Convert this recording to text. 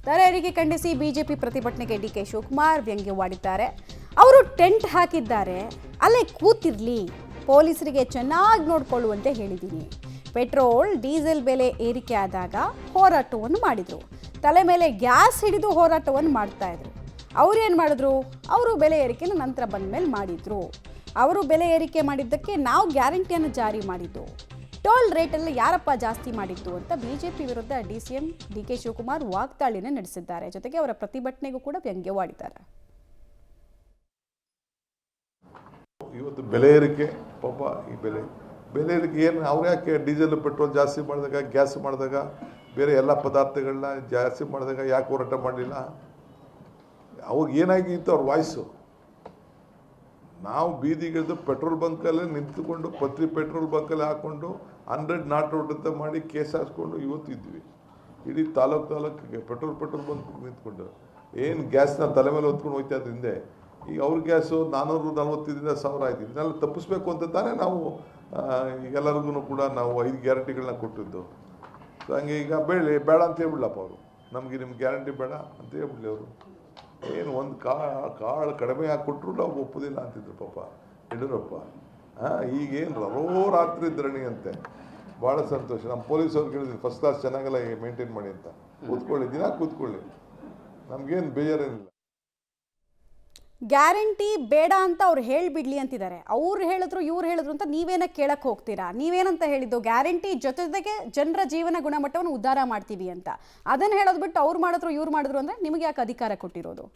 ದರ ಏರಿಕೆ ಖಂಡಿಸಿ ಬಿಜೆಪಿ ಪ್ರತಿಭಟನೆಗೆ ಡಿಕೆ ಶಿವಕುಮಾರ್ ವ್ಯಂಗ್ಯವಾಡಿದ್ದಾರೆ. ಅವರು ಟೆಂಟ್ ಹಾಕಿದ್ದಾರೆ, ಅಲ್ಲೇ ಕೂತಿರ್ಲಿ, ಪೊಲೀಸರಿಗೆ ಚೆನ್ನಾಗಿ ನೋಡ್ಕೊಳ್ಳುವಂತೆ ಹೇಳಿದ್ದೀನಿ. ಪೆಟ್ರೋಲ್ ಡೀಸೆಲ್ ಬೆಲೆ ಏರಿಕೆ ಆದಾಗ ಹೋರಾಟವನ್ನು ಮಾಡಿದರು. ತಲೆ ಮೇಲೆ ಗ್ಯಾಸ್ ಹಿಡಿದು ಹೋರಾಟವನ್ನು ಮಾಡ್ತಾ ಇದ್ರು. ಅವ್ರೇನು ಮಾಡಿದ್ರು? ಅವರು ಬೆಲೆ ಏರಿಕೆನ ನಂತರ ಬಂದ ಮೇಲೆ ಮಾಡಿದ್ರು. ಅವರು ಬೆಲೆ ಏರಿಕೆ ಮಾಡಿದ್ದಕ್ಕೆ ನಾವು ಗ್ಯಾರಂಟಿಯನ್ನು ಜಾರಿ ಮಾಡಿದ್ದು. ಟೋಲ್ ರೇಟಲ್ಲಿ ಯಾರಪ್ಪ ಜಾಸ್ತಿ ಮಾಡಿದ್ದು ಅಂತ ಬಿಜೆಪಿ ವಿರುದ್ಧ ಡಿಸಿಎಂ ಡಿಕೆ ಶಿವಕುಮಾರ್ ವಾಗ್ದಾಳಿನ ನಡೆಸಿದ್ದಾರೆ. ಜೊತೆಗೆ ಅವರ ಪ್ರತಿಭಟನೆಗೂ ಕೂಡ ವ್ಯಂಗ್ಯವಾಡಿದ್ದಾರೆ. ಇವತ್ತು ಬೆಲೆ ಏರಿಕೆ, ಪಾಪ ಈ ಬೆಲೆ ಏರಿಕೆ ಏನು, ಅವ್ರು ಯಾಕೆ ಡೀಸೆಲ್ ಪೆಟ್ರೋಲ್ ಜಾಸ್ತಿ ಮಾಡಿದಾಗ, ಗ್ಯಾಸ್ ಮಾಡಿದಾಗ, ಬೇರೆ ಎಲ್ಲ ಪದಾರ್ಥಗಳನ್ನ ಜಾಸ್ತಿ ಮಾಡಿದಾಗ ಯಾಕೆ ಹೋರಾಟ ಮಾಡಲಿಲ್ಲ? ಅವಾಗ ಏನಾಗಿತ್ತು ಅವ್ರ ವಾಯ್ಸು? ನಾವು ಬೀದಿಗಿಳಿದು ಪೆಟ್ರೋಲ್ ಬಂಕಲ್ಲೇ ನಿಂತುಕೊಂಡು ಪೆಟ್ರೋಲ್ ಬಂಕಲ್ಲಿ ಹಾಕ್ಕೊಂಡು 100 ನಾಟ್ ಔಟ್ ಅಂತ ಮಾಡಿ ಕೇಸ್ ಹಾಕ್ಸ್ಕೊಂಡು ಇವತ್ತಿದ್ವಿ. ಇಡೀ ತಾಲೂಕಿಗೆ ಪೆಟ್ರೋಲ್ ಬಂಕ್ ನಿಂತ್ಕೊಂಡು ಏನು ಗ್ಯಾಸ್ನ ತಲೆ ಮೇಲೆ ಹೊತ್ಕೊಂಡು ಹೋಗ್ತಾ ಇದ್ದು ಹಿಂದೆ. ಈಗ ಅವ್ರ ಗ್ಯಾಸು 440ರಿಂದ 1000 ಆಯ್ತು. ಇದನ್ನೆಲ್ಲ ತಪ್ಪಿಸ್ಬೇಕು ಅಂತ ತಾನೇ ನಾವು ಎಲ್ಲರಿಗೂ ಕೂಡ ನಾವು 5 ಗ್ಯಾರಂಟಿಗಳನ್ನ ಕೊಟ್ಟಿದ್ದು. ಸೊ ಹಂಗೆ ಈಗ ಬೇಡ ಅಂತ ಹೇಳ್ಬಿಡ್ಲಪ್ಪ ಅವರು, ನಮಗೆ ನಿಮ್ಮ ಗ್ಯಾರಂಟಿ ಬೇಡ ಅಂತ ಹೇಳ್ಬಿಡ್ಲಿ ಅವರು. ಏನು ಒಂದು ಕಾಳು ಕಡಿಮೆ ಹಾಕ್ಕೊಟ್ರು ನಾವು ಒಪ್ಪೋದಿಲ್ಲ ಅಂತಿದ್ರು ಪಾಪ ಯಡಿಯೂರಪ್ಪ. ಈಗೇನು ರಾತ್ರಿ ಧರಣಿ ಅಂತೆ. ಭಾಳ ಸಂತೋಷ. ನಮ್ಮ ಪೊಲೀಸವ್ರು ಕೇಳಿದ್ವಿ, ಫಸ್ಟ್ ಕ್ಲಾಸ್ ಚೆನ್ನಾಗೆಲ್ಲ ಮೇಂಟೈನ್ ಮಾಡಿ ಅಂತ. ಕೂತ್ಕೊಳ್ಳಿ, ದಿನ ಕೂತ್ಕೊಳ್ಳಿ, ನಮಗೇನು ಬೇಜಾರೇನಿಲ್ಲ. ಗ್ಯಾರಂಟಿ ಬೇಡ ಅಂತ ಅವ್ರು ಹೇಳಿಬಿಡ್ಲಿ ಅಂತಿದ್ದಾರೆ. ಅವ್ರು ಹೇಳಿದ್ರು ಇವ್ರು ಹೇಳಿದ್ರು ಅಂತ ನೀವೇನ ಕೇಳಕ್ಕೆ ಹೋಗ್ತೀರಾ? ನೀವೇನಂತ ಹೇಳಿದ್ದು? ಗ್ಯಾರಂಟಿ ಜೊತೆಗೆ ಜನರ ಜೀವನ ಗುಣಮಟ್ಟವನ್ನು ಉದ್ಧಾರ ಮಾಡ್ತೀವಿ ಅಂತ. ಅದನ್ನು ಹೇಳೋದು ಬಿಟ್ಟು ಅವ್ರು ಮಾಡಿದ್ರು ಇವ್ರು ಮಾಡಿದ್ರು ಅಂದರೆ ನಿಮಗೆ ಯಾಕೆ ಅಧಿಕಾರ ಕೊಟ್ಟಿರೋದು?